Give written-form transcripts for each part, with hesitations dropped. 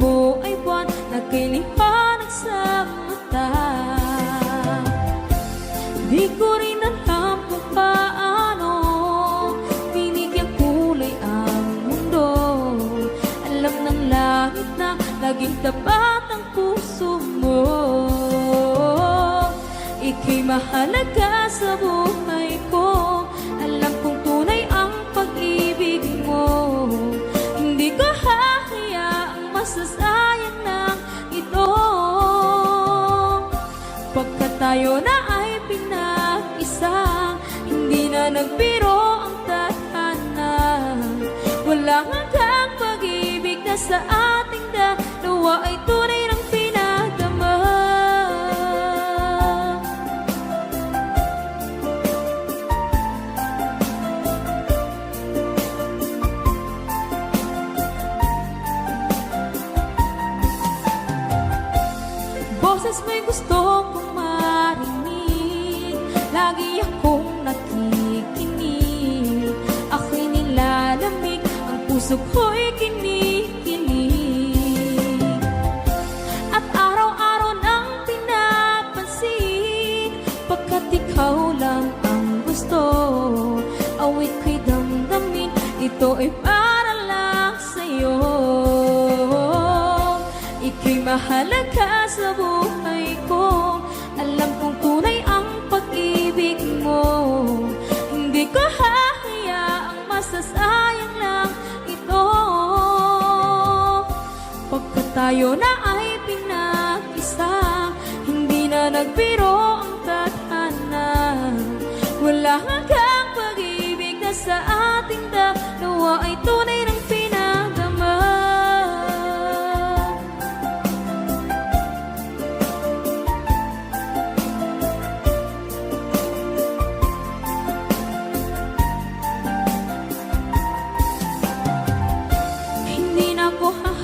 mo ay buwan na kay liwanag sa mata. Di ko rin alam kung paano binigyang kulay ang mundo. Alam ng langit na laging tapat ang puso mo. Ika'y mahalaga sa buhay ko. Alam kong tunay ang pag-ibig mo. Hindi ko hahayaang masasayang ng ito. Pagkat tayo na ay pinag-isa, hindi na nagbiro ang tadhana. Walang hanggang pag-ibig na sa ating dalawa ay tunay ng pinagdama. Boses mo'y gusto kong marinig, lagi akong nakikinig. Ako'y nilalamig, ang puso ko'y kinikilig. At araw-araw nang pinapansin, pagkat ikaw lang ang gusto. Awit ko'y damdamin, ito ay para lang sa'yo. Ika'y mahalaga sa buhay ko. Alam kong tunay ang pag-ibig mo. Hindi ko hahayaang masasayang lang ito. Pagkat tayo na ay pinag-isa, hindi na nagbiro ang tadhana. Wala hanggang pag-ibig na sa ating dalawa ay tunay ng pinagdama.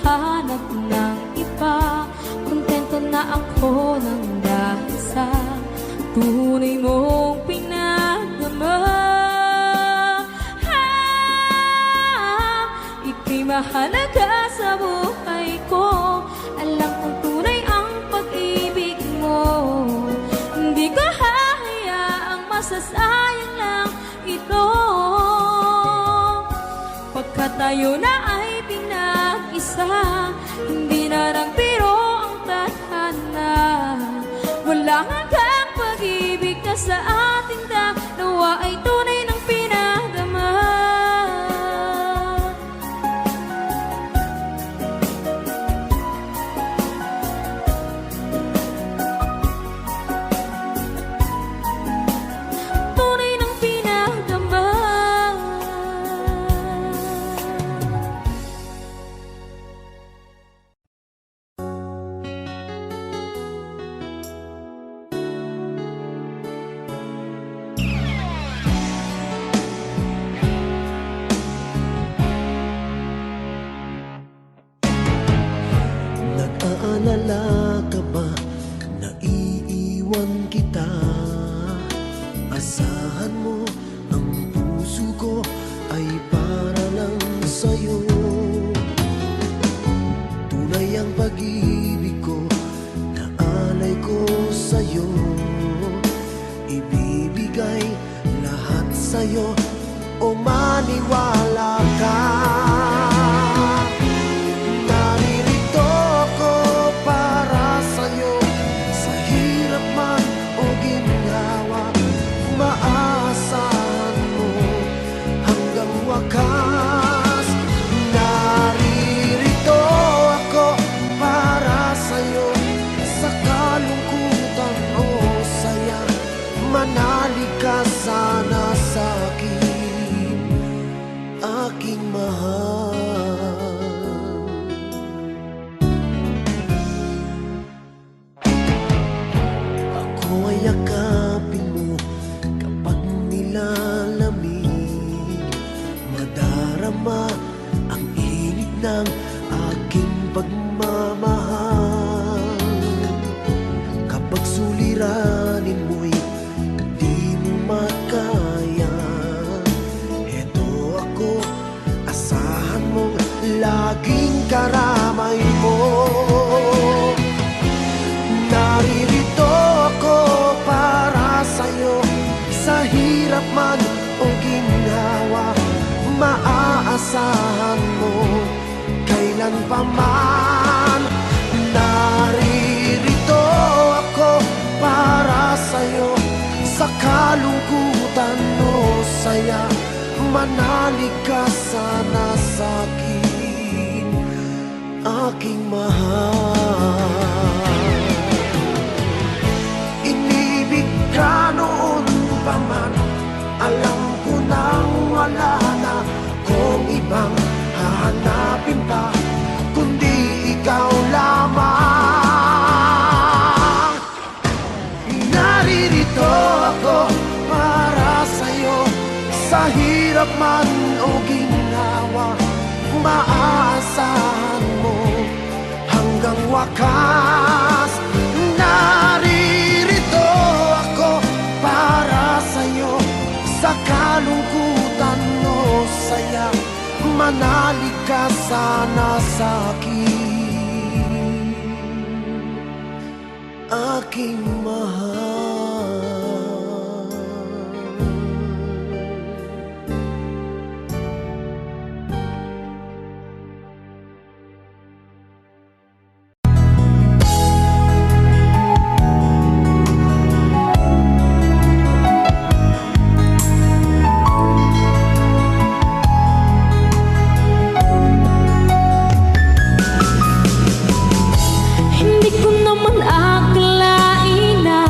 Hanap ng iba, kontento na ako ng dahil sa tunay mong pinagdama. Ika'y mahalaga sa buhay ko. Alam kong tunay ang pag-ibig mo. Hindi ko hahayaang masasayang lang ito. Pagkat tayo na ay pinag-isa, hindi na nagbiro ang tadhana. Wala hanggang pag-ibig na sa ating dalawa ay tunay ng pinagdama. Tunay ng pinagdama. Nag-aalala ka ba na iiwan kita? Asahan mo, ang puso ko ay para lang sa'yo. Tunay ang pag-ibig ko, naalay ko sa'yo. Ibibigay lahat sa'yo, o maniwala ka. Manalig ka sana sa'kin, aking mahal. Ako ay yakapin mo kapag nilalamig. Madarama ang init ng aking pagmamahal. Kapag suliranin mo'y makaya, eto ako, asahan mong laging karamay mo. maaasahan mo kailan pa man. Naririto ako para sa'yo, sa kalungkutan o saya, manalig ka sana sa'kin, aking mahal. Inibig ka noon pa man, alam ko nang wala na kung ibang hahanapin pa, kundi ikaw lamang. Naririto ako para sa'yo, sa hirap man o ginawa, maaasahan mo hanggang wakas. Naririto ako para sa'yo, sa kalungkutan o saya, manalig ka sana sa'kin, aking mahal. Hindi ko naman akalain na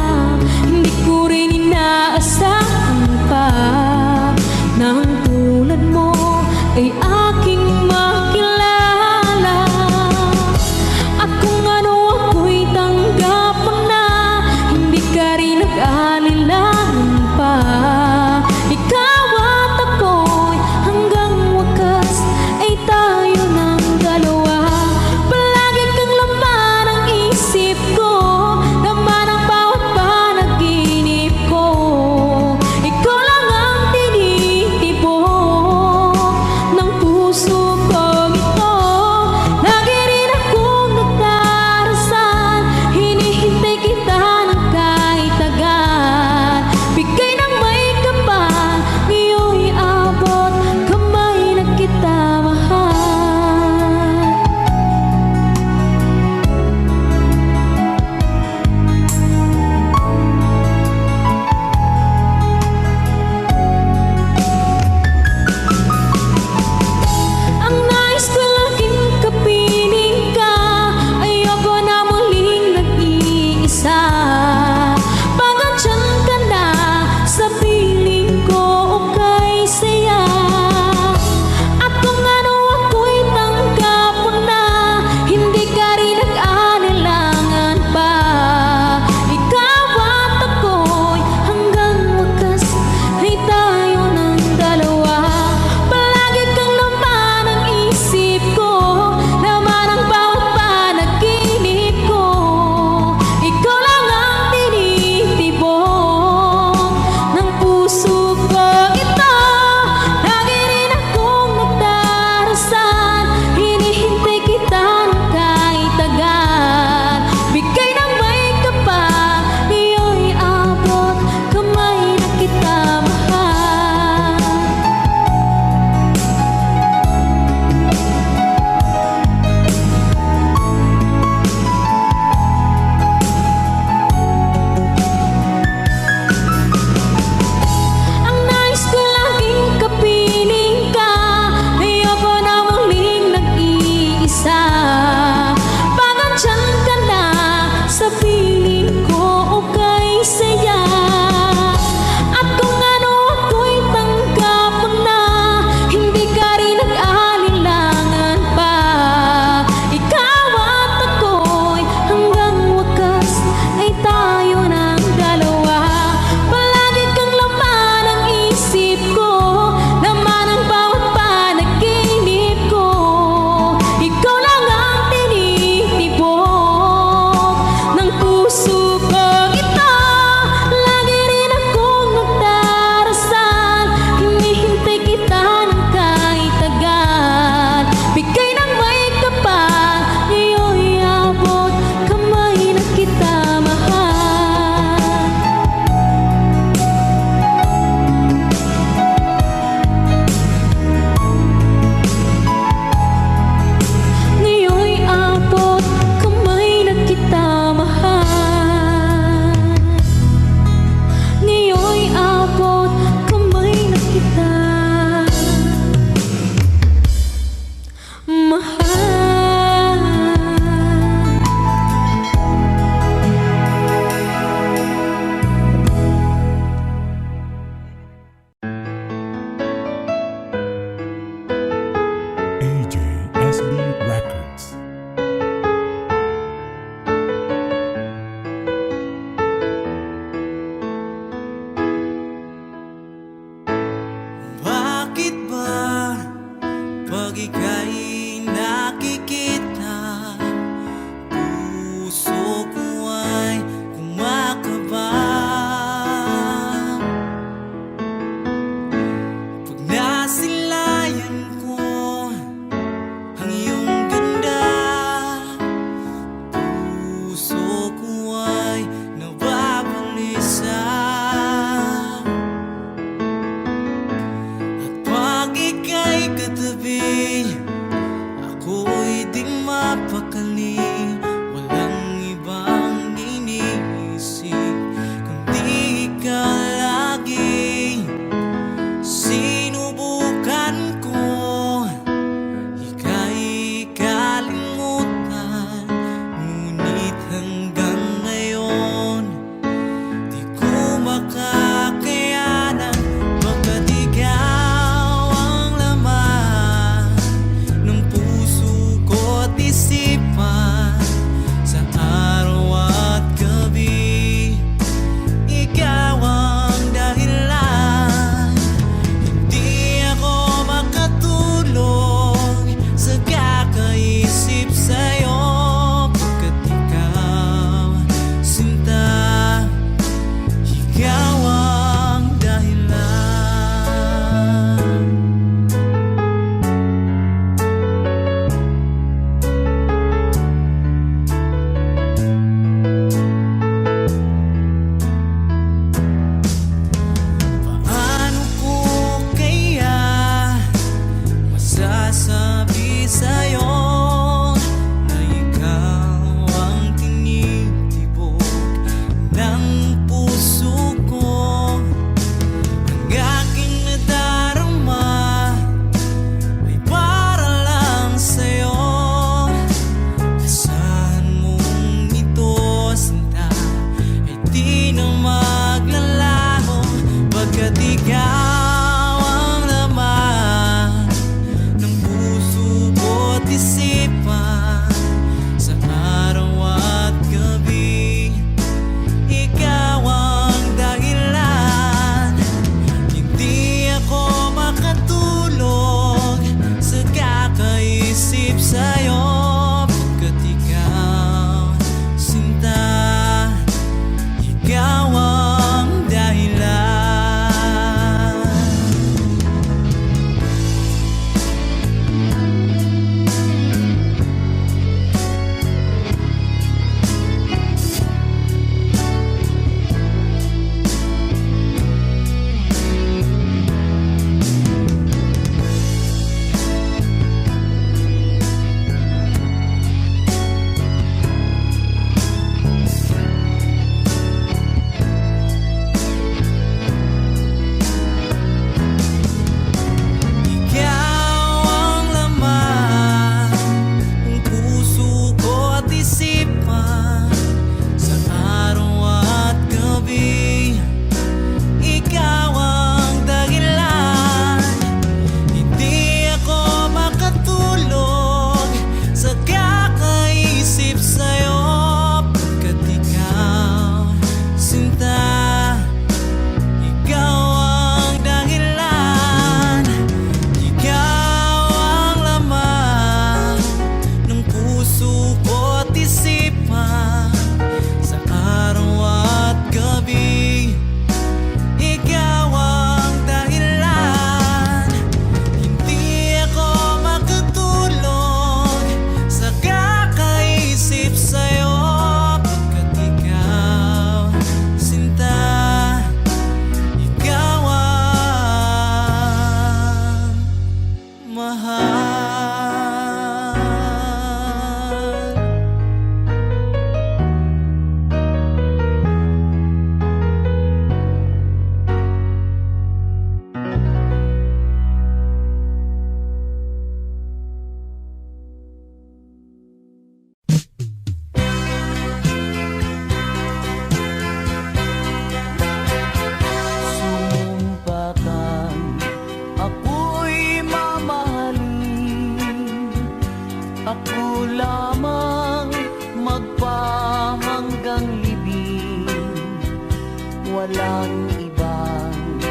walang ibang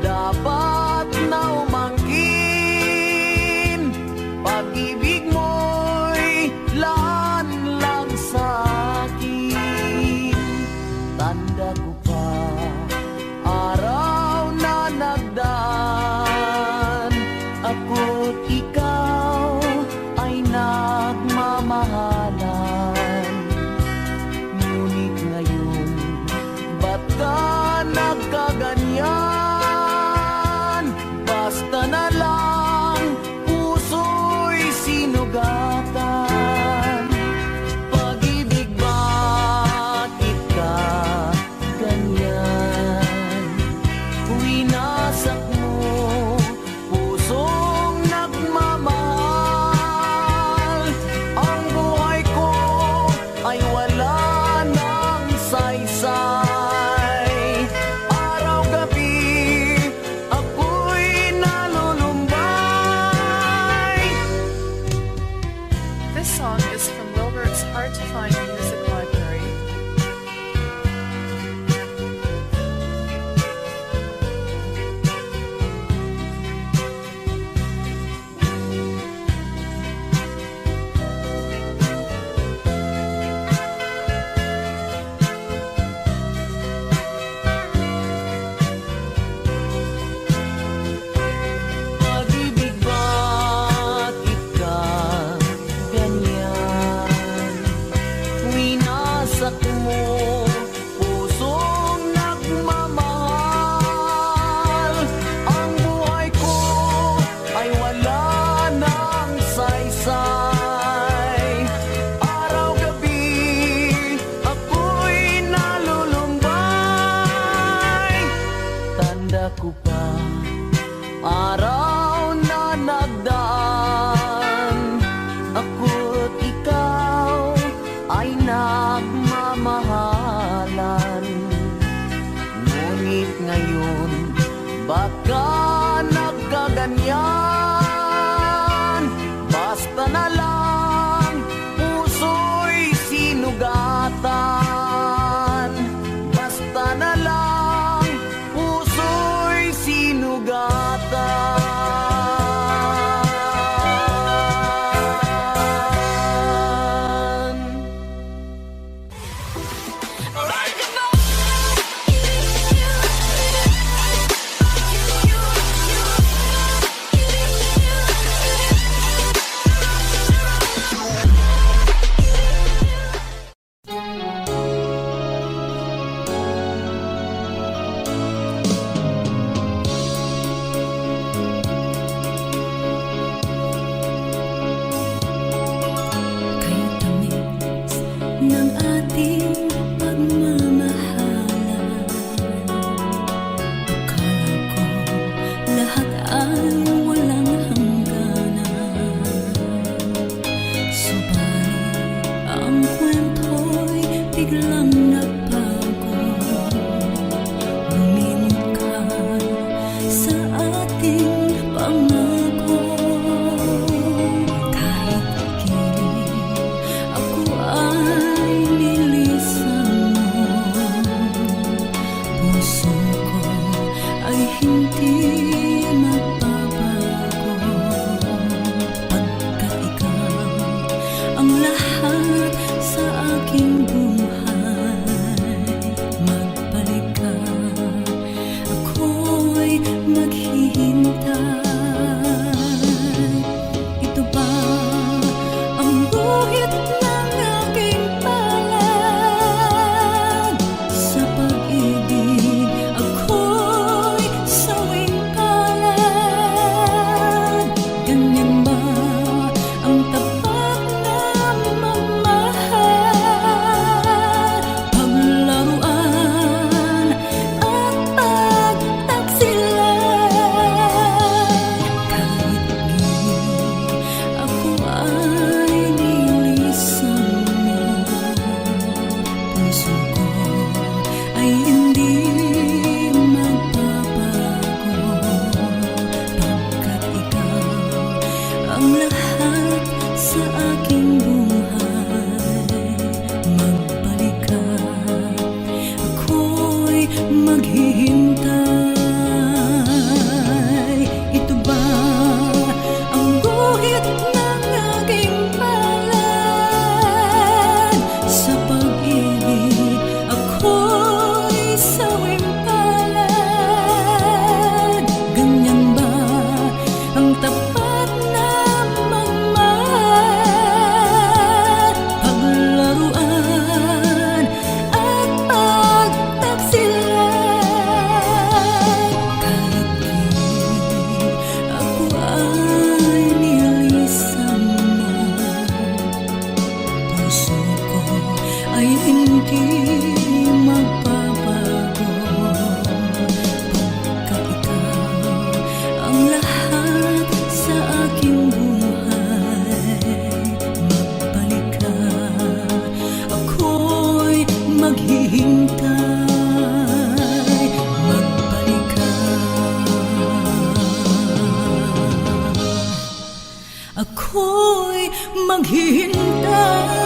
dapat na umangkin. Pag-ibig mo'y lanlang sa akin. Tanda ko pa araw na nagdaan, ako't ikaw ay nagmamahalan. Ngunit ngayon, ba't ka nagkaganyan? Basta na lang puso'y sinugatan. Pag-ibig, bakit ka ganyan? Winasak mo pusong nagmamahal. Ang buhay ko ay wala nang saysay. Araw-gabi ako'y nalulumbay. This song is from Wilbert's Hard to Find Music Library. Pag-ibig, bakit ka ganyan? Winasak mo pusong nagmamahal. Ang buhay ko ay wala nang saysay. Araw-gabi ako'y nalulumbay. Tanda ko pa araw na nagdaan, ako't ikaw ay nagmamahalan. Ngunit ngayon, baka nagkaganyan? Basta na lang puso'y sinugatan. Basta na lang puso'y sinugatan. Kaya tamis ng ating pagmamahalan. Akala ko lahat ay walang hangganan. Subalit ang kwento'y biglang nagbago. Lumimot ka sa ating pangako. Kahit aking ako ay nilisan mo, puso ko ay hindi magbabago. Pagka ikaw ang lahat sa aking buhay, magbalik ka, ako'y maghihintay. Ito ba ang guhit ng aking palad? Sa pag-ibig maghintay.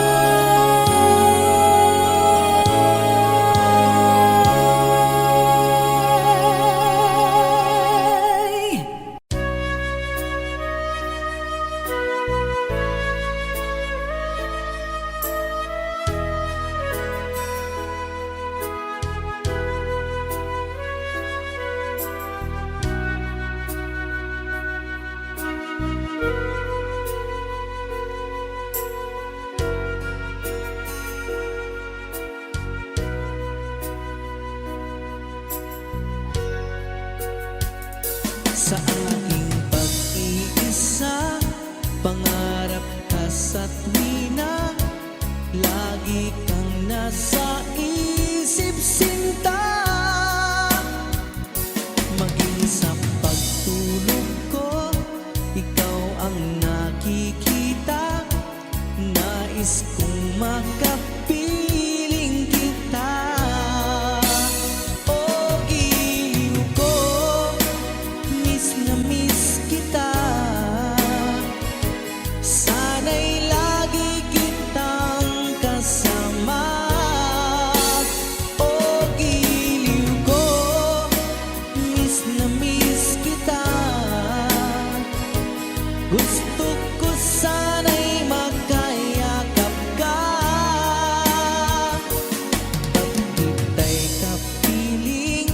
Sa aking pag-iisa, pangarap ka sa tuwina, lagi kang nasa isip sinta. Maging sa pagtulog ko, ikaw ang nakikita, nais kong makapiling kita. O giliw ko, miss na miss kita, sana'y lagi kitang kasama. O giliw ko, miss na miss kita, gusto ko sana'y magkayakap ka. Pag kita'y kapiling,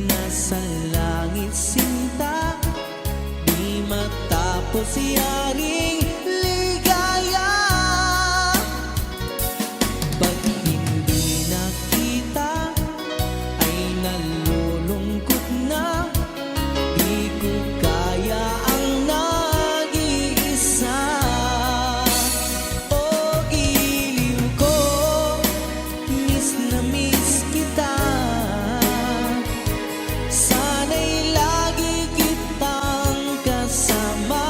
nasa langit sinta, di matapos yaring ligaya. Pag hindi nakita, ay nalulungkot na, di ko kaya ang nag-iisa. O giliw ko, miss na miss kita, sana'y lagi kitang kasama.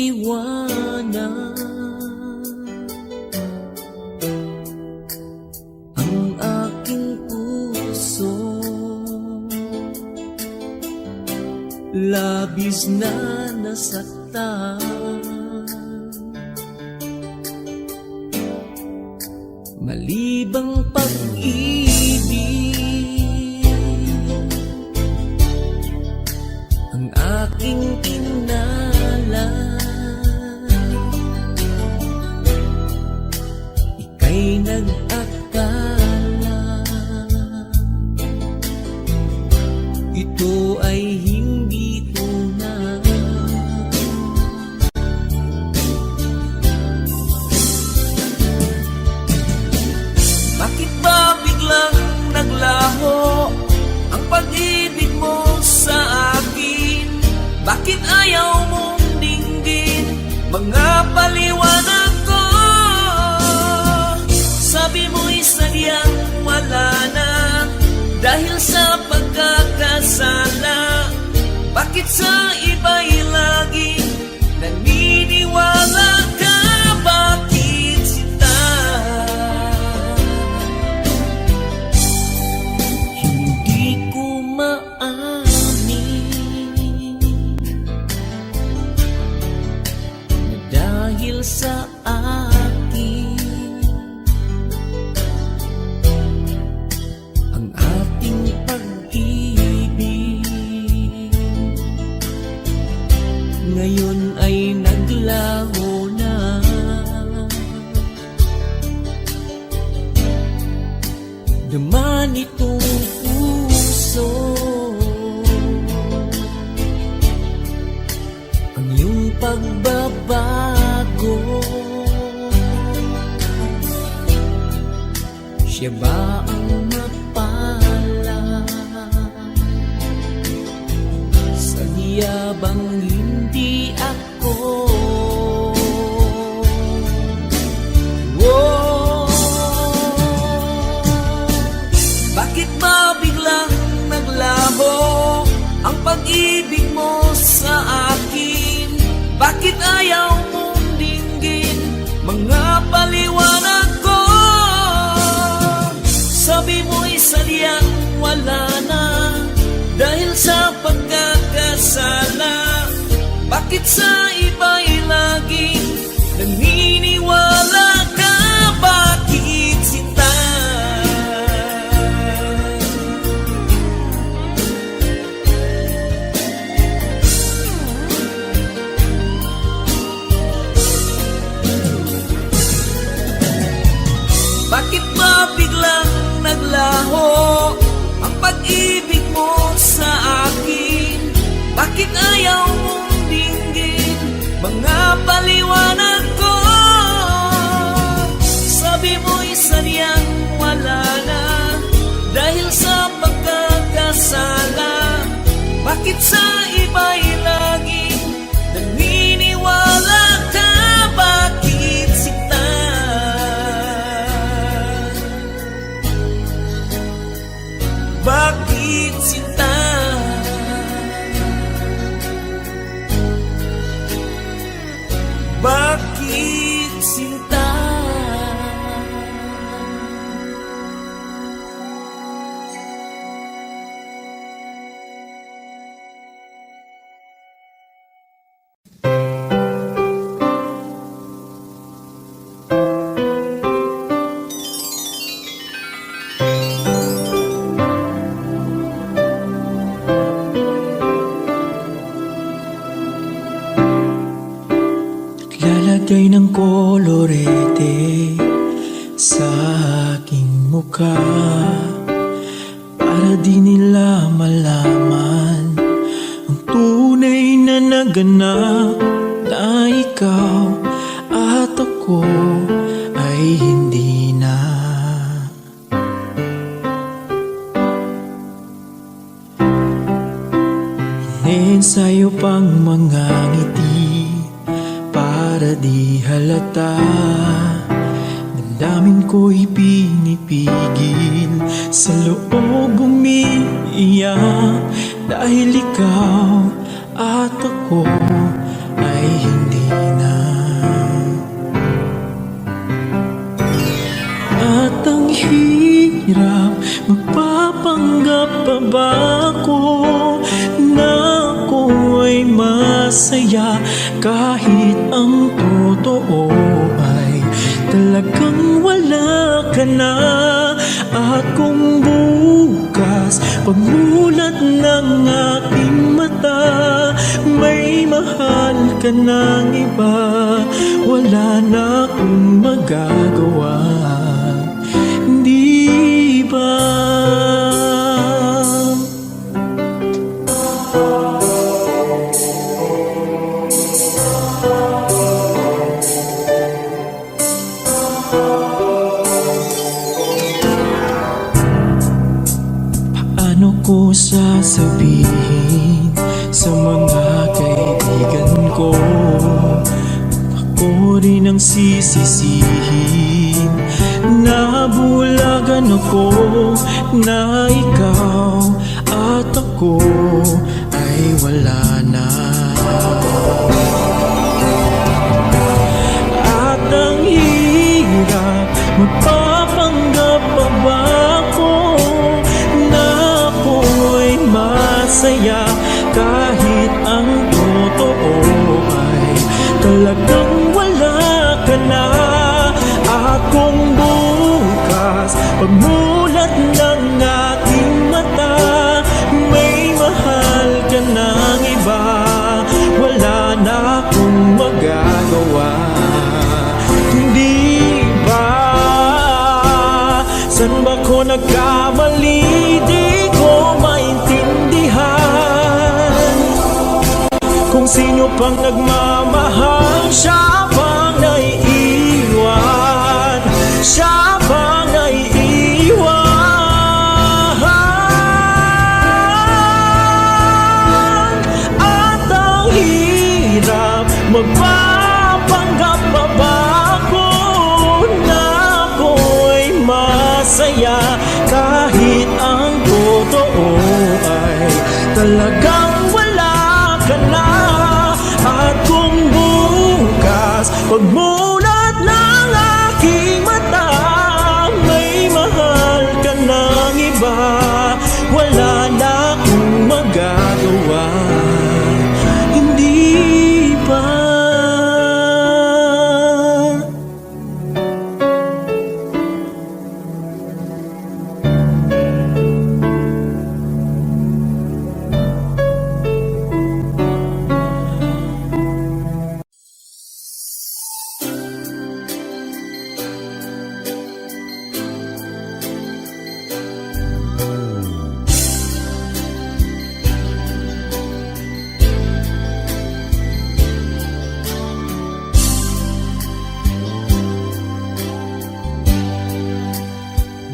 liwanag ang aking puso, labis na nasaktan. Malibang pag-ibig ang aking kinala, ika'y nag-akala ito ay hindi tunay. Bakit ba biglang naglaho ang pag-ibig mo sa akin? Bakit ayaw mong dinggin mga paliwanag ko? Sabi mo'y sadyang wala na dahil sa pagkakasala. Bakit sa iba'y laging naniniwala ka? Bakit sinta? Hindi ko maamin na dahil sa akin ang ating pag-ibig ngayon ay naglaho na. Naman itong puso ang iyong pagbabago. Siya ba ang mapala? Sadya bang hindi ako? Oh, bakit ba biglang naglaho ang pag-ibig mo sa akin? Bakit ayaw mong dinggin mga paliwanag ko? Sabi mo'y sadyang wala na dahil sa pagkakasala. Bakit sa iba'y laging naniniwala ka? Bakit sinta? Bakit ba biglang naglaho ang pag-ibig mo sa akin? Bakit ayaw mong dinggin mga paliwanag ko? Sabi mo'y sadyang wala na dahil sa pagkakasala. Bakit sa iba'y laging naniniwala ka? Bakit sinta? Bakit sinta? Bakit sinta? Lalagay ng kolorete sa aking mukha para di nila malaman ang tunay na naganap, na ikaw at ako ay hindi na. Iniensayo pang mga ngiti para di halata. Damdamin ko'y pinipigil, sa loob umiiyak, dahil ikaw at ako ay hindi hirap, magpapanggap pa ba ako na ako ay masaya kahit ang totoo ay talagang wala ka na. At kung bukas pagmulat ng aking mata may mahal ka ng iba, wala na akong magagawa, di ba? Paano ko sasabihin sa mga kaibigan ko? Ako rin ang sisisihin. Nabulagan ako na ikaw at ako ay wala na. At ang hirap, magpapanggap pa ba ako na ako ay masaya kahit ang totoo ay talagang wala ka na. At kung bukas pagmulat ng aking mata may mahal ka ng iba, wala na akong magagawa, hindi ba? San ba ko nagkamali? Di ko maintindihan. Kung sino pang nagmamahal, siya pang naiiwan, siya pang naiiwan. At ang hirap, magpapanggap pa ba ako na ako ay masaya kahit ang totoo ay talagang wala ka na. At kung bukas pagmulat ng aking mata may mahal ka ng iba, wala na akong magagawa, hindi ba?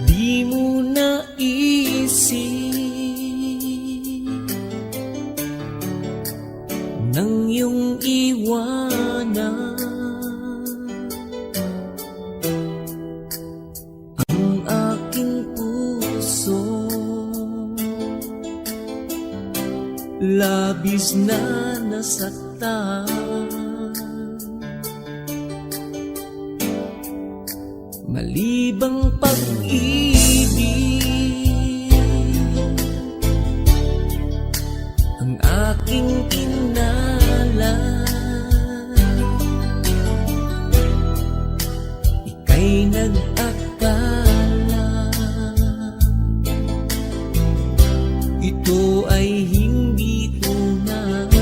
Di mo naisip nang iyong iwanan ang aking puso, labis na nasaktan. Malibang pag-ibig ang aking kinala, ika'y nag-akala ito ay hindi tunay.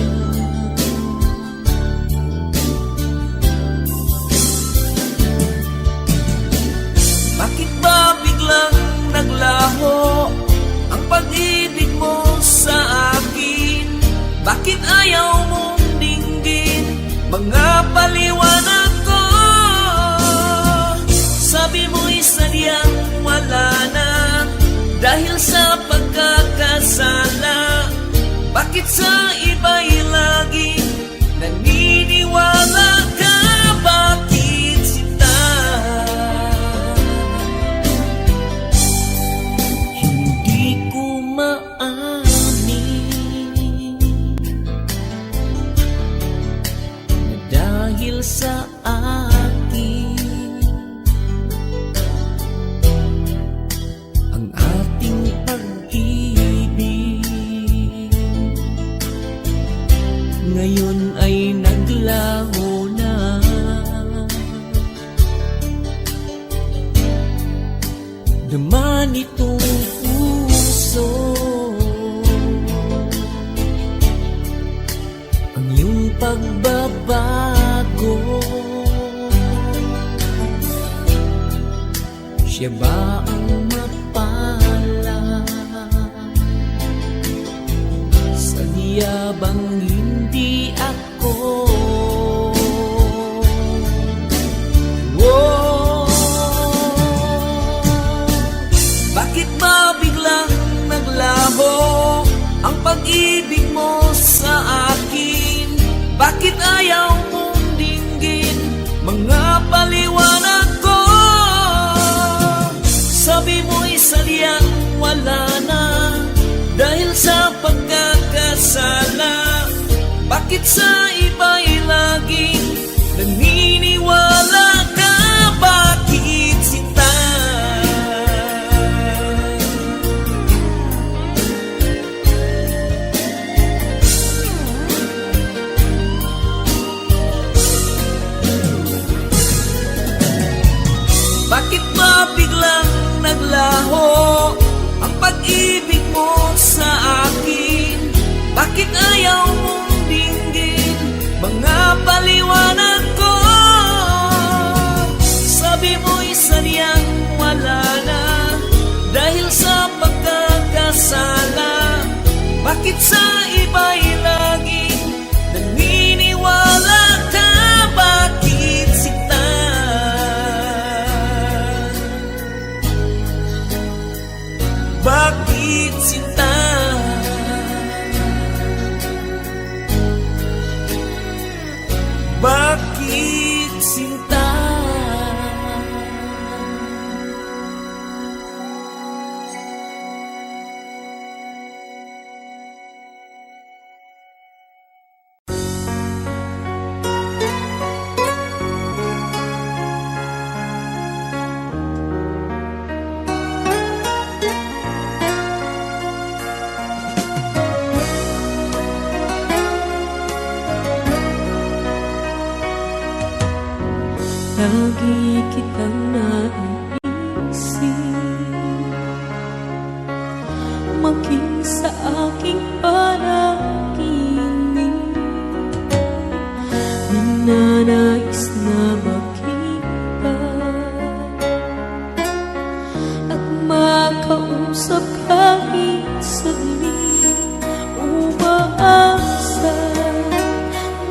Bakit ba biglang naglaho ang pag-ibig mo sa akin? Bakit ayaw mong dinggin mga paliwanag ko? Sabi mo'y sadyang wala na dahil sa pagkakasala. Bakit sa iba'y laging naniniwala ka? Bakit sinta? Hindi ko maamin na dahil sa akin siya ba ang mapala? Sadya bang hindi ako? Oh, bakit ba biglang naglaho ang pag-ibig mo sa akin? Bakit ayaw mong dinggin mga paliwanag ko? Sabi mo'y sadyang wala na dahil sa pagkakasala. Bakit sa iba'y laging naniniwala ka? Bakit sinta? Bakit ba biglang naglaho ang pag-ibig mo sa akin? Bakit ayaw mong dinggin mga paliwanag ko? Sabi mo'y sadyang wala na dahil sa pagkakasala. Bakit sa iba'y laging naniniwala ka? Bakit sinta? Bakit sinta? Bakit sinta? Lagi kitang naiisip, maging sa aking panaginip. Ninanais na makita at makausap kahit saglit. Umaasa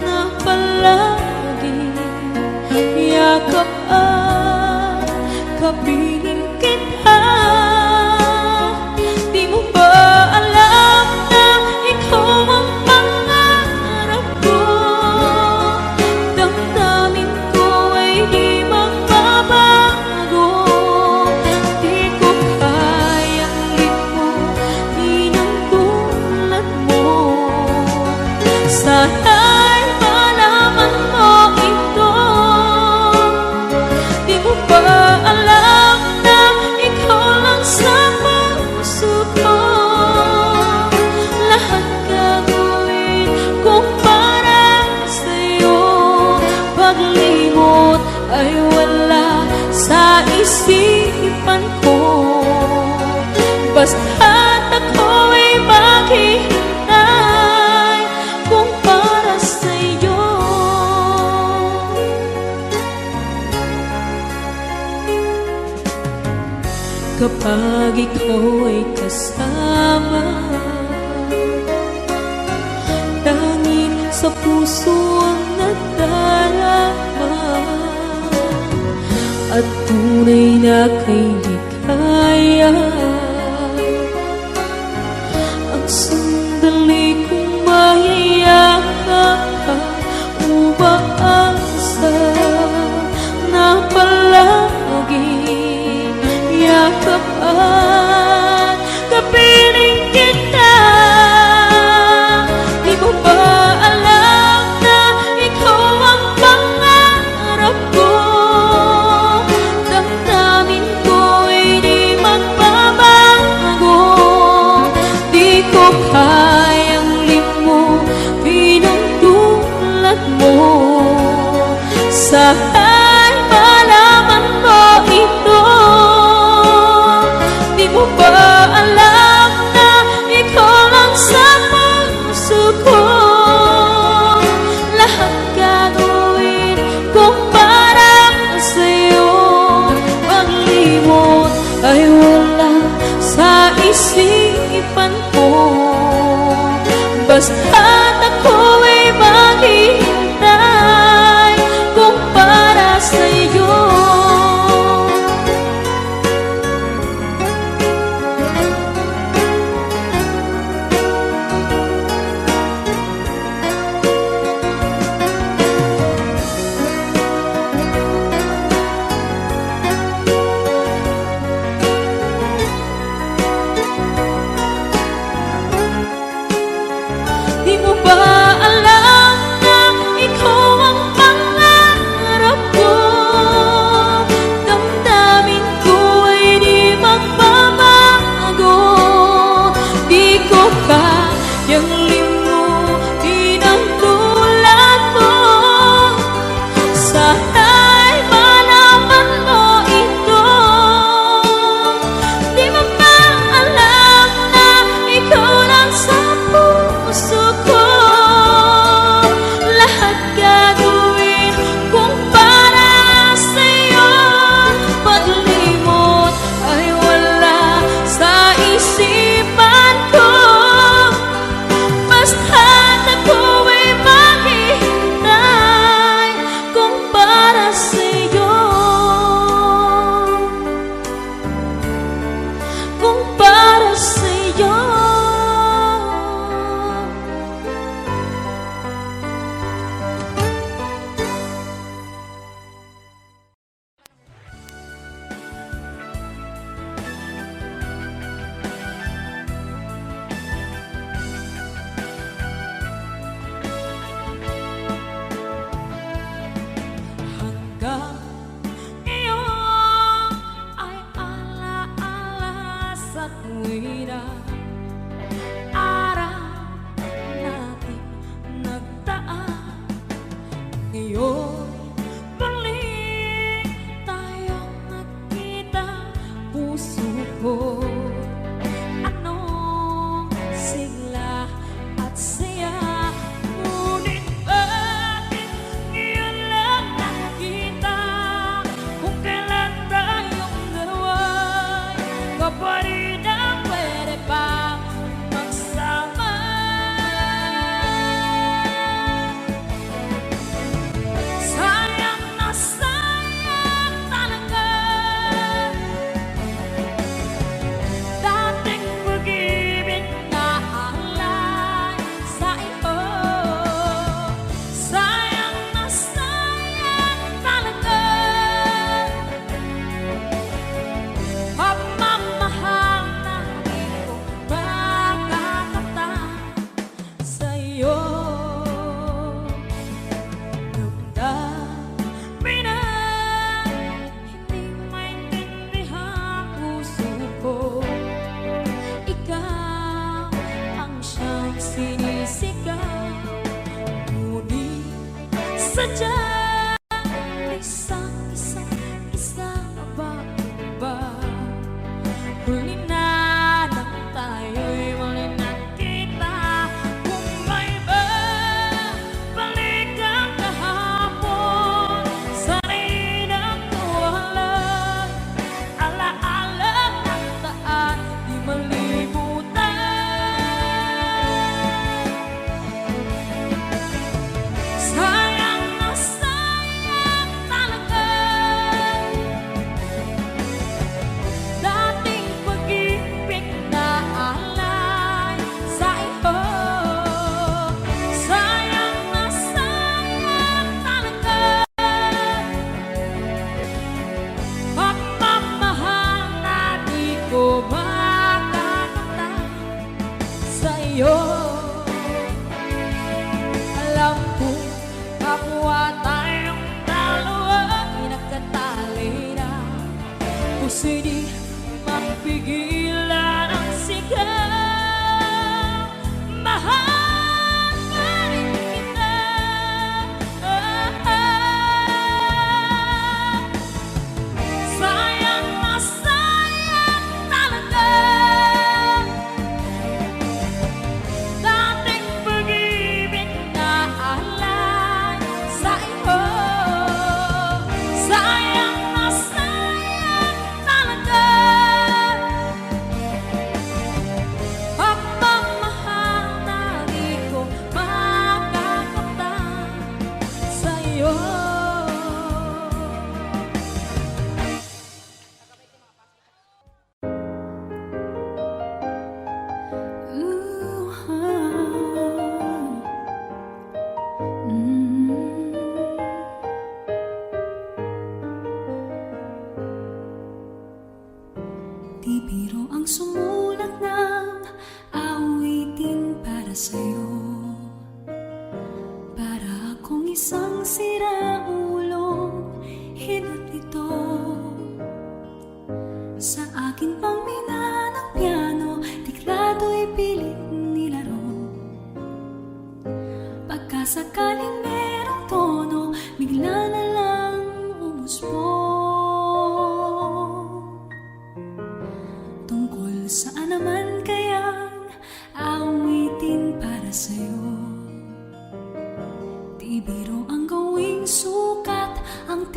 na palagi yakap at kapiling kita. Di mo ba alam na ikaw ang pangarap ko? Damdamin ko ay di magbabago. Di ko kayang limutin ang tulad mo. Sana'y malaman mo ito. Di mo ba alam na ikaw lang sa puso ko? Lahat gagawin kung para sa'yo. Paglimot ay wala sa isipan ko. Basta't ako'y maghihintay kung para sa'yo. Kapag ikaw ay kasama, tanging sa puso ang nadarama, at tunay na kay likaya. Ang sandali kong mayayakap ka, umaasa na palagi yakap at kapiling kita. Di mo ba alam na ikaw ang pangarap ko? Damdamin ko ay di magbabago. Di ko kayang limutin ang tulad mo. Sana'y malaman mo ito. Di mo ba alam na ikaw lang sa puso ko? Lahat gagawin kung para sa'yo. Paglimot isipan ko. Basta't ako'y maghihintay kung para sa'yo.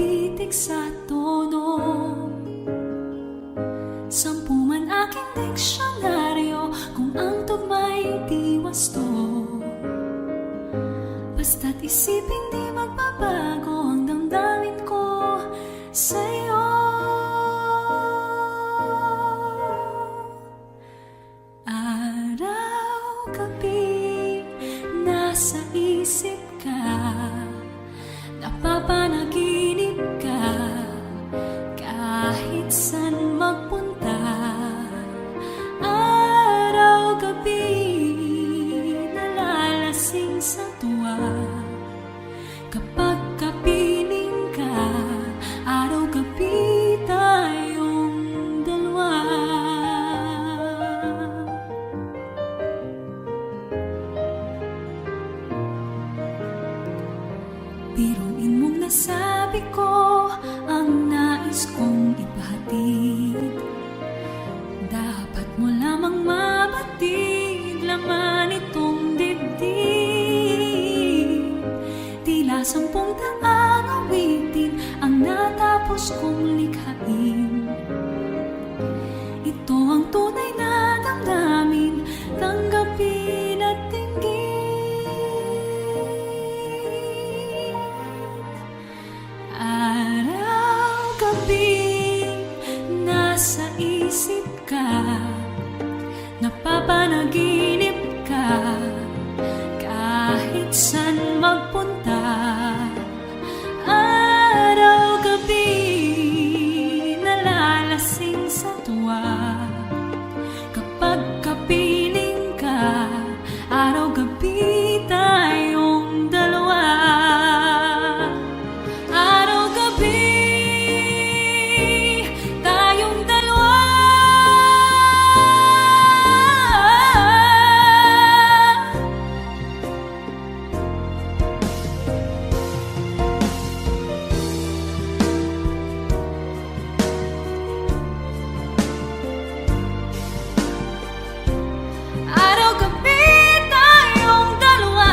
pagpitik sa tono. 10 man aking diksyonaryo kung ang tugma'y di wasto. Basta't isipin di magbabago ang damdamin ko sa'yo. Araw-gabi nasa isip ka, napapanaginip ka, kahit saan magpunta. Araw-gabi nalalasing sa tuwa, kapag kapiling ka. Araw-gabi tayong dalawa. Biruin mong nasabi ko ang nais kong ipahatid. Dapat mo lamang mabatid laman itong dibdib. Tila 10 daang awitin ang natapos kong likhain. Ito ang tunay na damdamin, tanggapin at dinggin. Araw-gabi nasa isip ka, napapanaginip ka, kahit saan magpunta. Araw-gabi nalalasing sa tuwa, kapag kapiling ka. Araw-gabi tayong dalawa. Araw-gabi tayong dalawa. Araw-gabi tayong dalawa.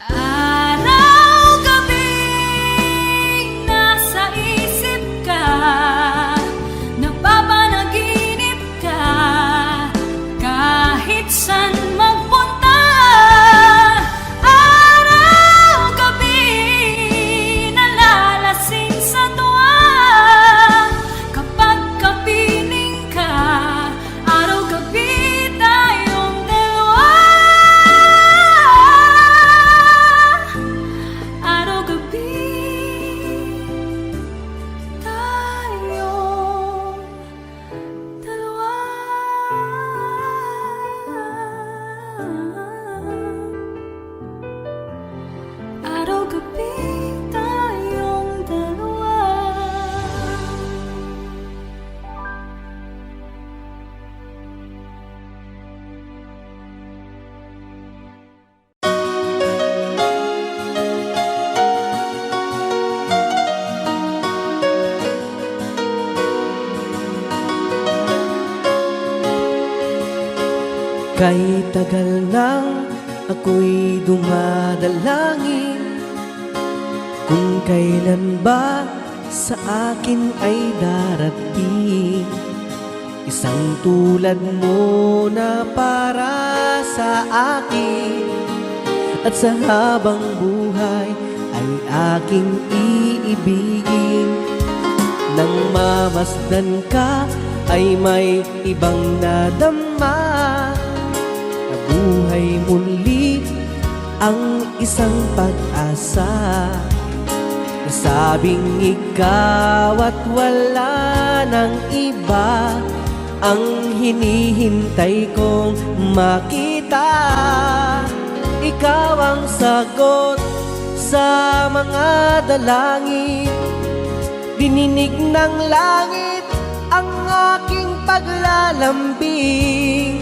Araw-gabi nasa isip ka, napapanaginip ka, kahit saan magpunta. Araw-gabi nalalasing sa tuwa, kapag kapiling ka. Araw-gabi tayong dalawa. Araw-gabi tayong dalawa. Araw-gabi tayong dalawa. Kay tagal nang ako'y dumadalangin, kung kailan ba sa akin ay darating isang tulad mo na para sa akin, at sa habang buhay ay aking iibigin. Nang mamasdan ka ay may ibang nadama, nabuhay muli ang isang pag-asa. Nasabing ikaw at wala nang iba ang hinihintay kong makita. Ikaw ang sagot sa mga dalangin, dininig ng langit ang aking paglalambing.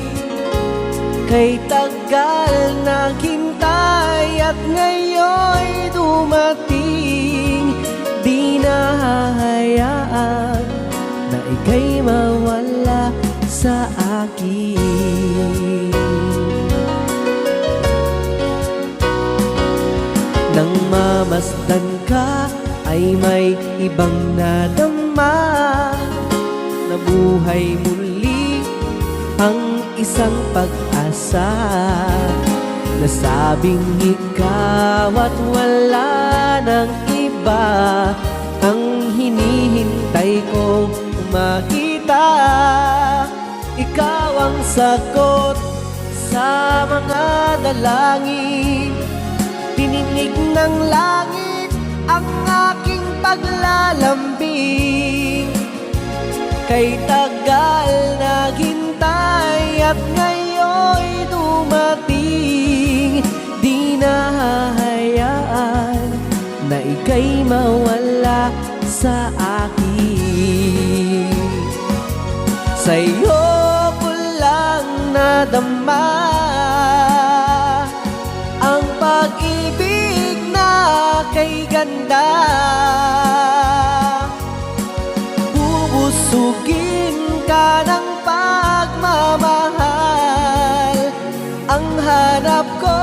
Kay tagal naghintay at ngayon'y dumating, di na hahayaan na ika'y mawala sa akin. Nang mamasdan ka ay may ibang nadama, nabuhay muli ang isang pag-asa. Nasabing ikaw at wala ng iba ang hinihintay kong makita. Ikaw ang sagot sa mga dalangin, tininig ng langit ang aking paglalambing. Kay tagal naghintay at ngayon'y dumating, di na hahayaan na ika'y mawala sa akin. Sa'yo ko lang nadama ang pag-ibig na kay ganda. Bubusugin ka ng pagmamahal, ang hanap ko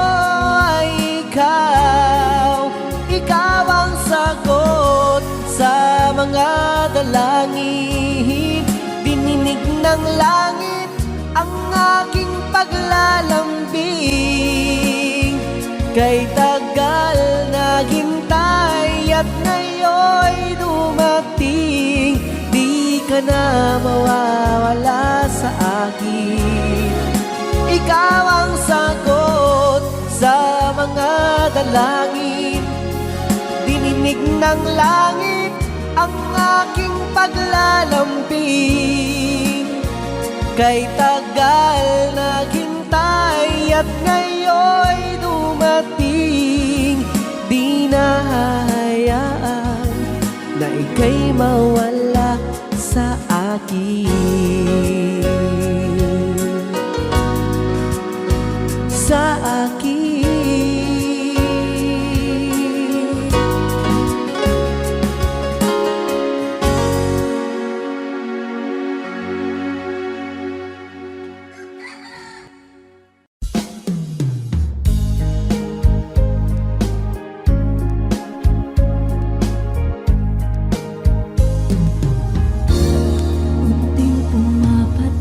ay ikaw. Ikaw ang sagot sa mga dalangin, dininig ng langit ang aking paglalambing. Kay tagal naghintay at ngayon'y dumating, di ka na mawawala sa akin. Ikaw ang sagot sa mga dalangin, dininig ng langit ang aking paglalambing. Kay tagal naghintay at ngayon'y dumating, di na hahayaan na ika'y mawala sa akin. Sa akin. Unting pumapat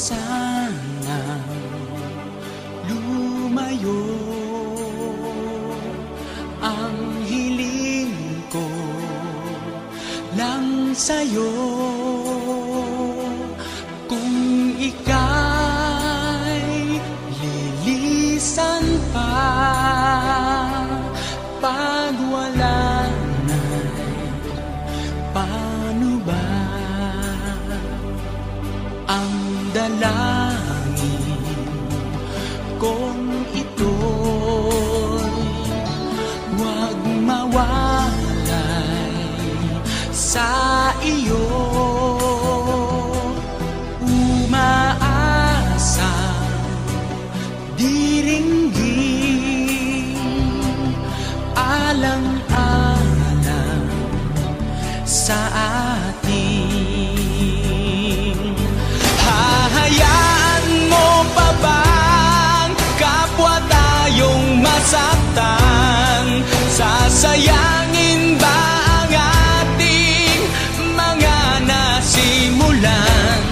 sanang lumayo. Ang hiling ko lang sa'yo, kung ika'y lilisan pa, pag wala na'y paano ba? Ang dalangin kong ito'y huwag mawalay sa iyo. Umaasang diringgin, alang-alang sa atin. Hahayaan mo pa bang kapwa tayong masaktan? Sasayangin ba ang ating mga nasimulan?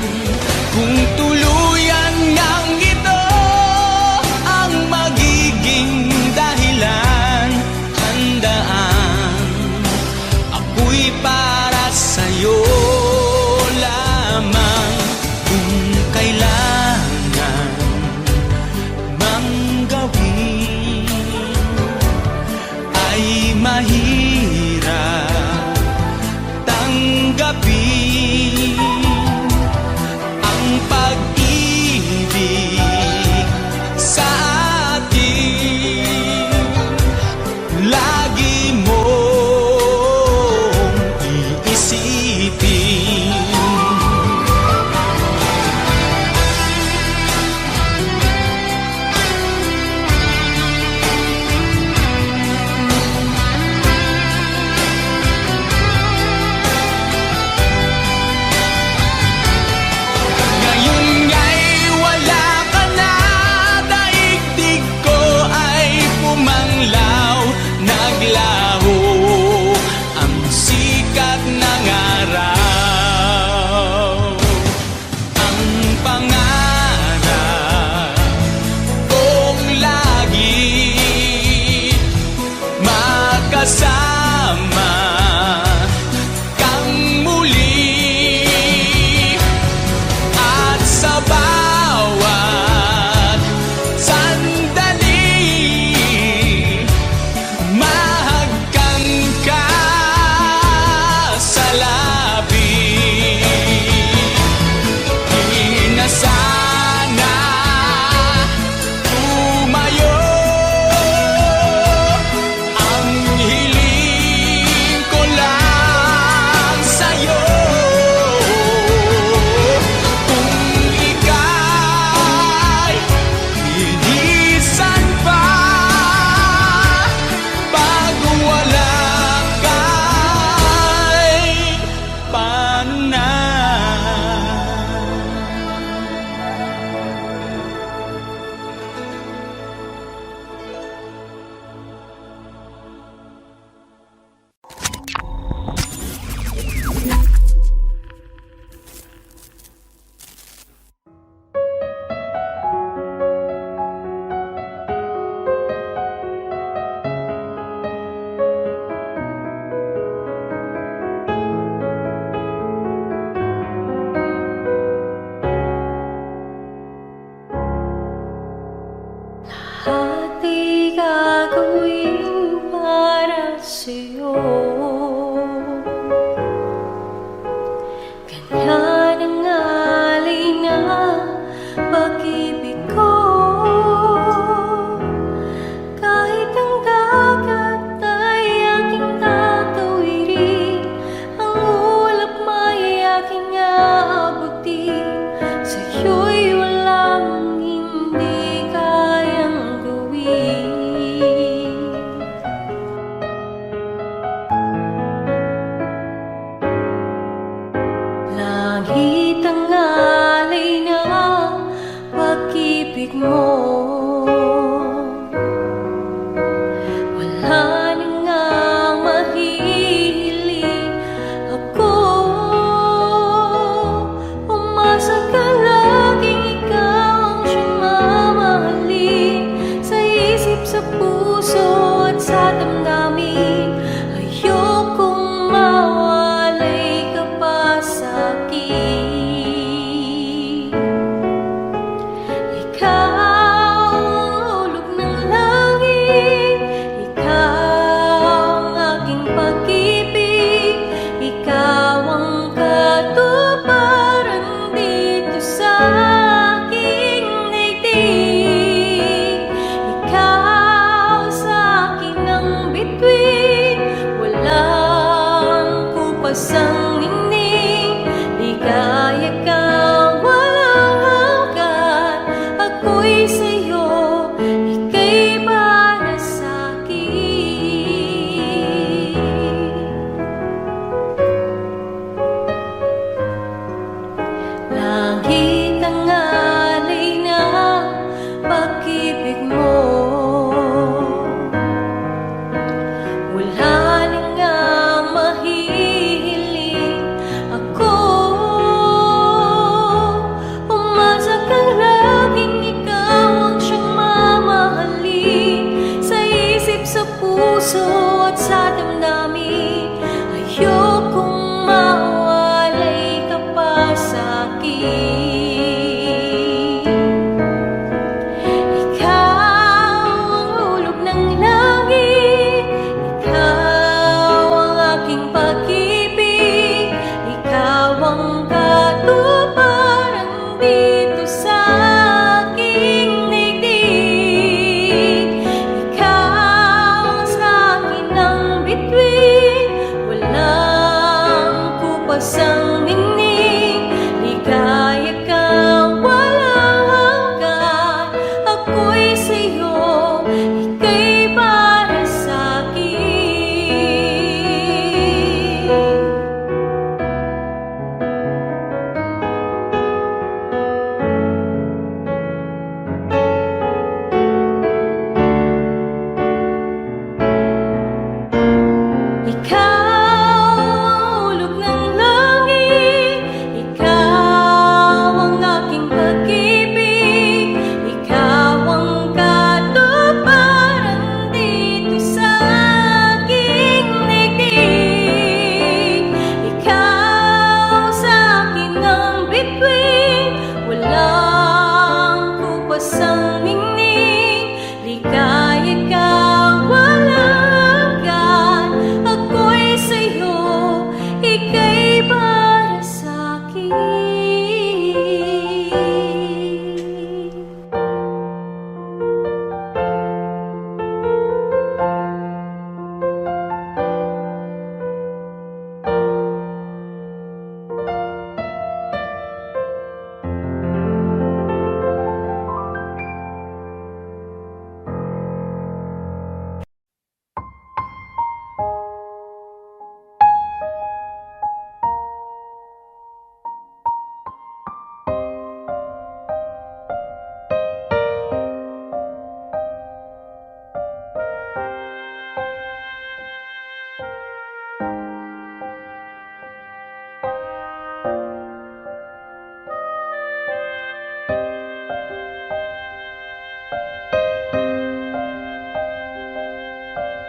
Kung tuluyan ngang ito ang magiging dahilan, handaan ako'y para sa'yo lamang. Kung kailangan mang gawin ay mahirap tanggapin, ang pag-ibig sa atin lagi mong iisipin. Ngayon nga'y wala ka na, daigdig ko ay pumanglaw, naglaho ang sikat ng araw. Ang pangarap kong lagi magkasama kang muli, at sa bawat sandali mahagkan ka sa labi. Di na sana tumayo, ang hiling at sa damdamin. Ayokong mawalay ka pa sa'kin. Ikaw ang hulog ng langit, ikaw ang aking pag-ibig, ikaw ang katuparan dito sa aking daigdig. Ikaw sa akin ang bituin, walang kupas ang ningning. Ligaya kang walang hanggan, ako'y sa'yo, ika'y para sa'kin. Ikaw ang hulog ng langit, ikaw ang aking pag-ibig, ikaw ang katuparan dito sa aking daigdig. Ikaw sa akin ang bituin, walang kupas ang ningning. Ligaya kang walang hanggan, ako'y sa'yo, ika'y para sa'kin.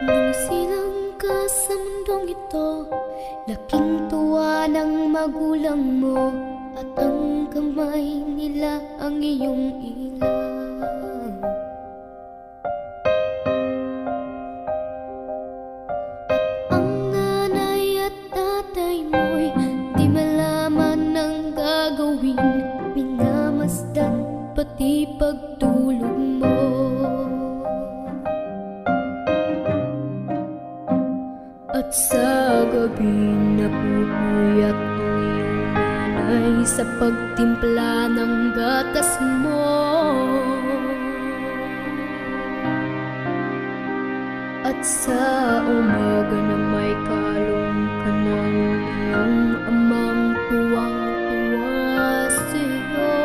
Nang silang ka sa mundong ito, laking tuwa ng magulang mo, at ang kamay nila ang iyong ilang. At ang nanay at tatay mo'y di malaman ng gagawin, minamasdan pati pagtulog mo. At sa gabi napupuyat ang iyong nanay sa pagtimpla ng gatas mo. At sa umaga na may kalong ka ng iyong amang tuwang-tuwa sa'yo.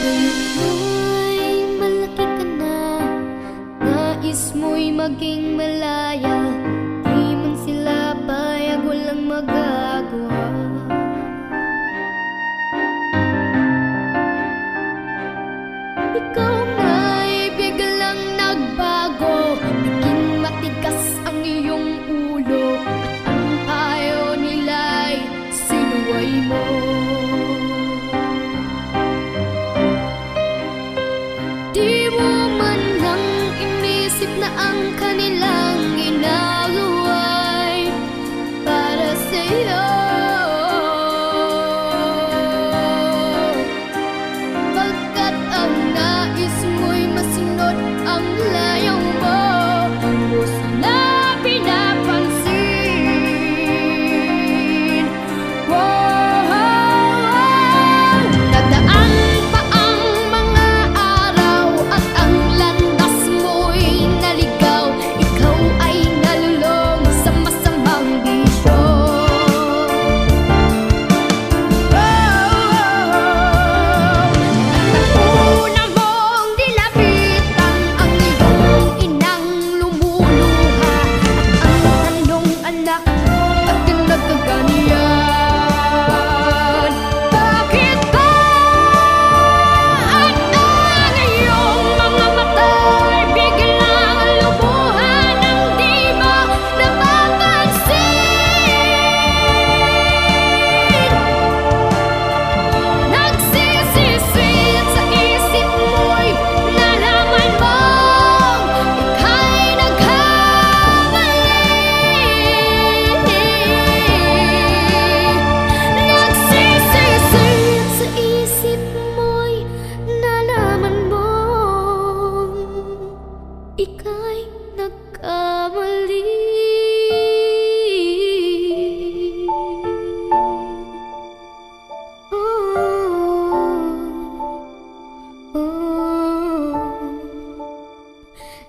Ngayon malaki ka na, nais mo'y maging malaya, di man sila payag, walang magagawa. Ikaw nga'y biglang nagbago, naging matigas ang iyong ulo, at ang ayaw nila'y sinuway mo. Di mo man lang inisip na ang kanila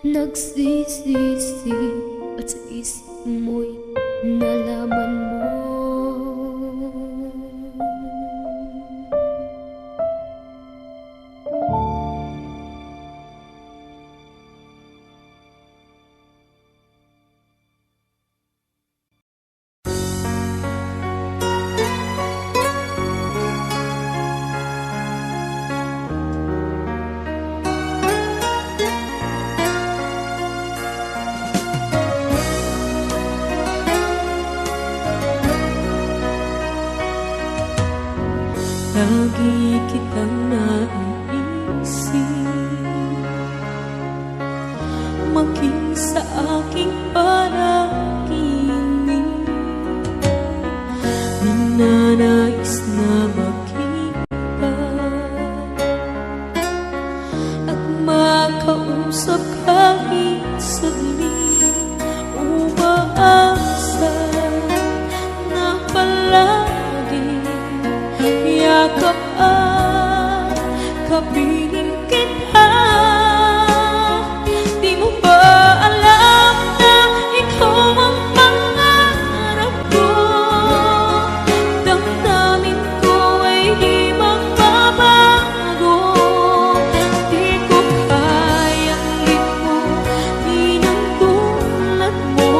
nagsisisi at sa isip mo'y nalaman mo. Lagi kitang naiisip, maging sa aking panaginip. Ninanais na makita at makausap kahit saglit. Umaasa na palagi yakap at kapiling kita. Di mo ba alam na ikaw ang pangarap ko? Damdamin ko ay di magbabago. Di ko kayang limutin ang tulad mo.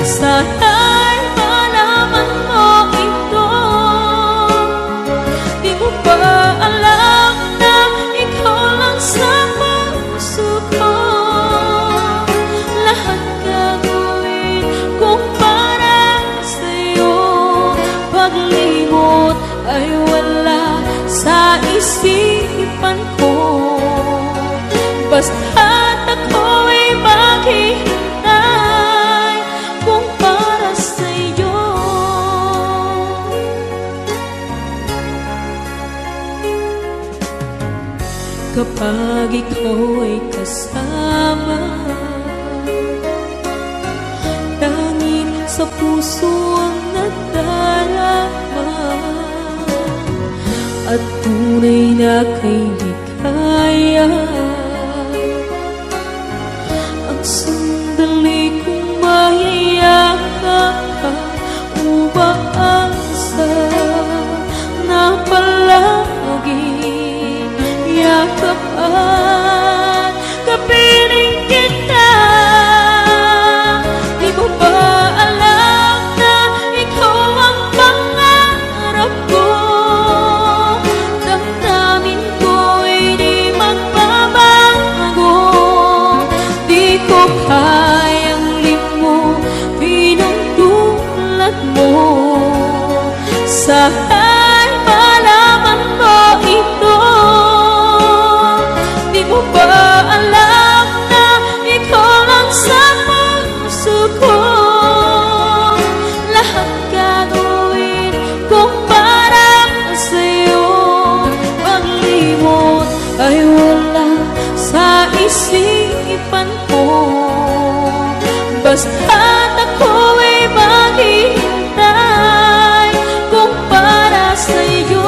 Sana'y malaman mo ito. Di mo ba alam na ikaw lang sa puso ko? Lahat gagawin kung para sa'yo. Paglimot ay wala sa isipan ko. Basta't ako'y maghihintay kung para sa'yo. Kapag ikaw ay kasama, tanging sa puso ang nadarama, at tunay na kay ligaya. Ang sandali kong mayayakap ka, umaasa na palagi yakap at kapiling kita. Di mo ba alam na ikaw ang pangarap ko? Damdamin ko ay di magbabago. Di ko kayang limutin ang tulad mo. Sana'y malaman mo ito. Di mo ba alam na ikaw lang sa puso ko? Lahat gagawin kung para sa'yo. Paglimot ay wala sa isipan ko. Basta't ako'y maghihintay kung para sa'yo.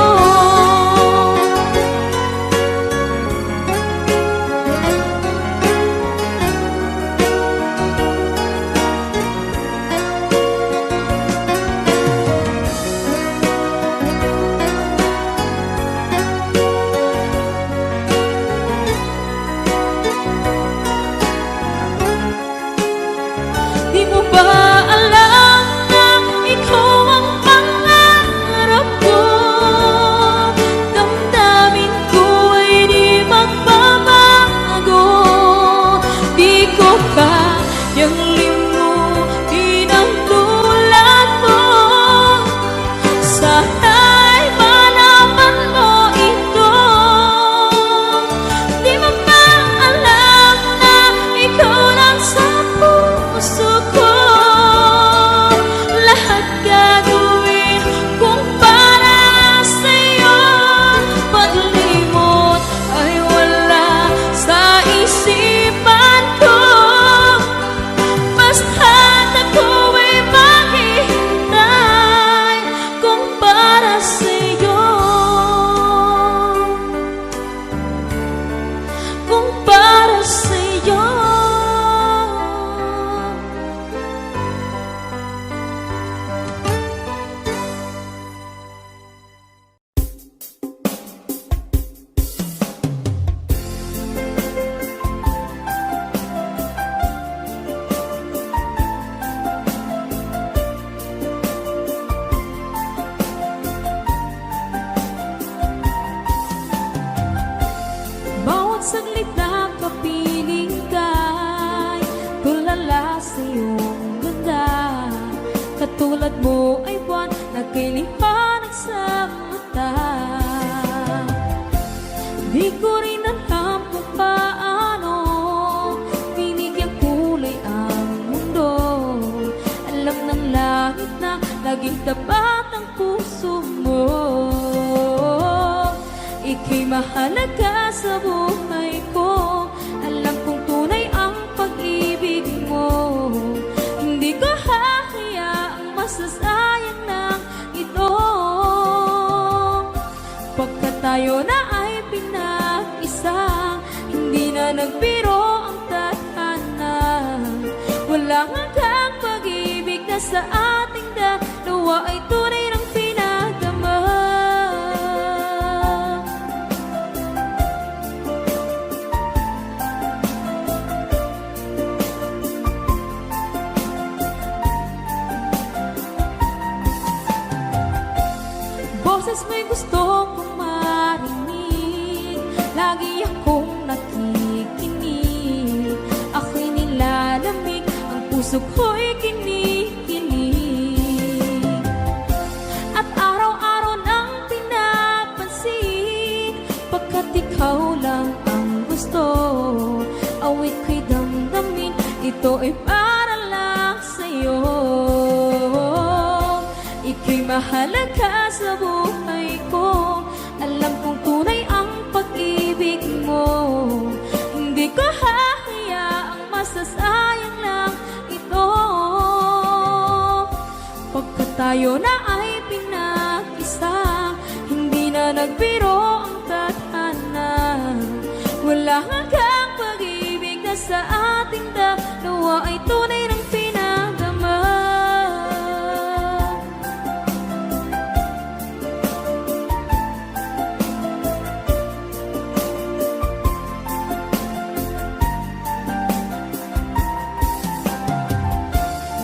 Di mo ba alam na ikaw ang pangarap ko? Damdamin ko ay di magbabago. Di ko kayang limutin ang tulad mo. Sana'y malaman mo ito. Di mo ba alam na ikaw lang sa puso ko? Lahat gagawin kung para sa'yo. Paglimot ay wala sa isipan ko. Basta't ako'y maghihintay kung para sa'yo. Kung para sa'yo. sa'yo. Bawat saglit na kapiling ka'y tulala sa iyong ganda. Katulad mo ay buwan na kay liwanag sa mata. Di ko rin alam kung paano binigyan kulay ang mundo. Alam ng langit na laging tapat ang puso mo. Ika'y mahalaga sa buhay ko. Alam kong tunay ang pag-ibig mo. Hindi ko hahayaang masasayang ng ito. Pagkat tayo na ay pinag-isa, hindi na nagbiro ang tadhana. Walang hanggang pag-ibig na sa ating dalawa ay tunay ng pinagdama. Boses mo'y gusto kong marinig, lagi akong nakikinig. Ako'y nilalamig, ang puso ko'y kinikilig. At araw-araw nang pinapansin, pagkat ikaw lang ang gusto. Awit ko'y damdamin, ito ay para lang sa'yo. Ika'y mahalaga sa buhay ko. Alam kong tunay ang pag-ibig mo. Hindi ko hahayaang masasayang lang ito. Pagkat tayo na ay pinag-isa, hindi na nagbiro ang tadhana. Wala hanggang pag-ibig na sa ating dalawa ay tunay ng pinagdama.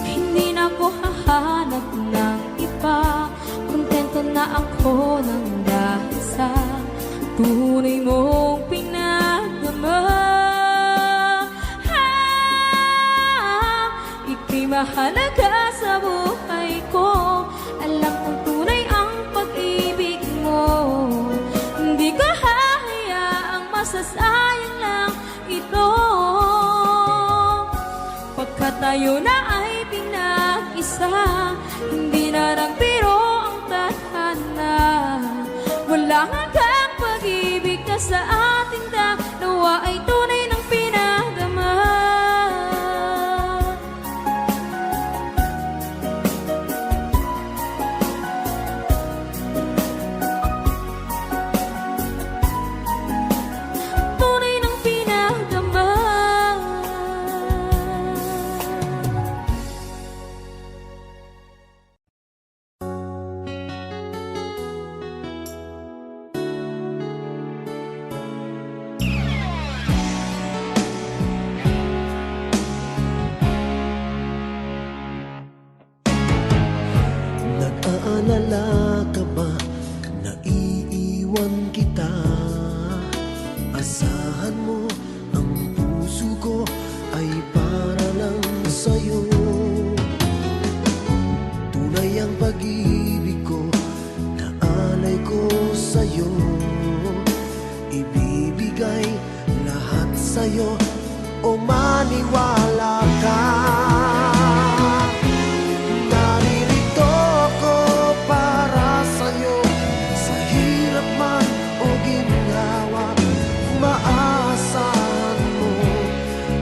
Hindi na ako hahanap ng iba, kontento na ako ng dahil sa tunay mong pinagdama. Ika'y mahalaga sa buhay ko. Alam kong tunay ang pag-ibig mo. Hindi ko hahayaang masasayang lang ito. Pagkat tayo na ay pinag-isa, hindi na nagbiro ang tadhana. Wala hanggang pag-ibig na sa ating dalawa ay tunay ng pinagdama. Tunay ng pinagdama. Nag-aalala ka ba na iiwan kita? Asahan mo, ang puso ko ay para lang sa'yo. Tunay ang pag-ibig ko, na alay ko sa'yo. Ibibigay lahat sa'yo, o maniwala ka. Naririto ako para sa'yo, sa hirap man o ginhawa. Maasahan mo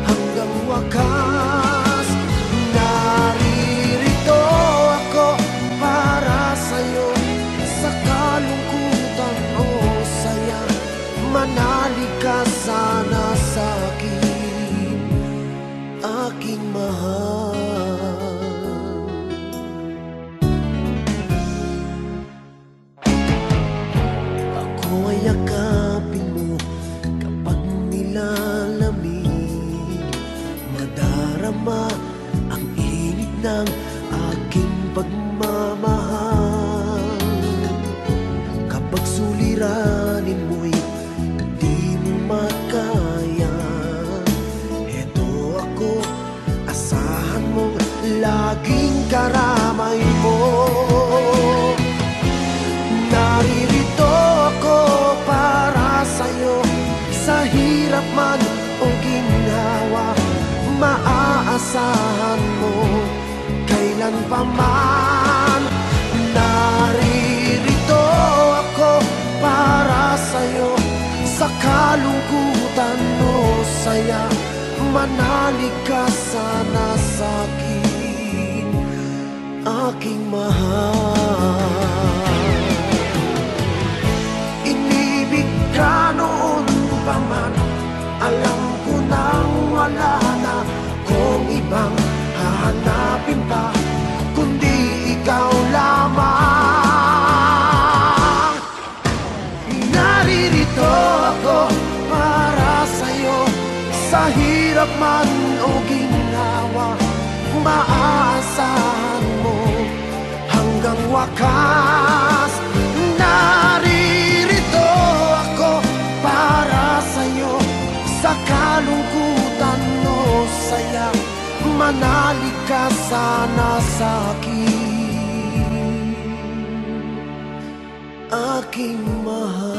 hanggang wakas. Naririto ako para sa'yo, sa kalungkutan o saya. Manalig ka sana sa'kin. o ginhawa, maaasahan mo kailan pa man. Naririto ako para sa'yo, sa kalungkutan o saya, manalig ka sana sa'kin, aking mahal. Inibig ka noon pa man, alam ko nang wala na kung ibang hahanapin pa, kundi ikaw lamang. Naririto ako para sa'yo, sa hirap man o ginhawa, maaasahan mo hanggang wakas. Naririto ako para sa'yo, sa kalungkutan o saya, manalig ka sana sa'kin, aking mahal.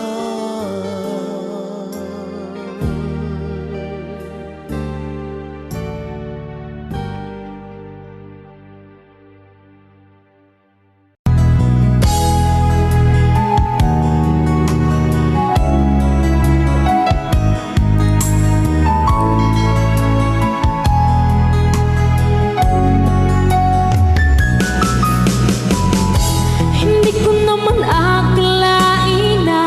Hindi ko naman akalain na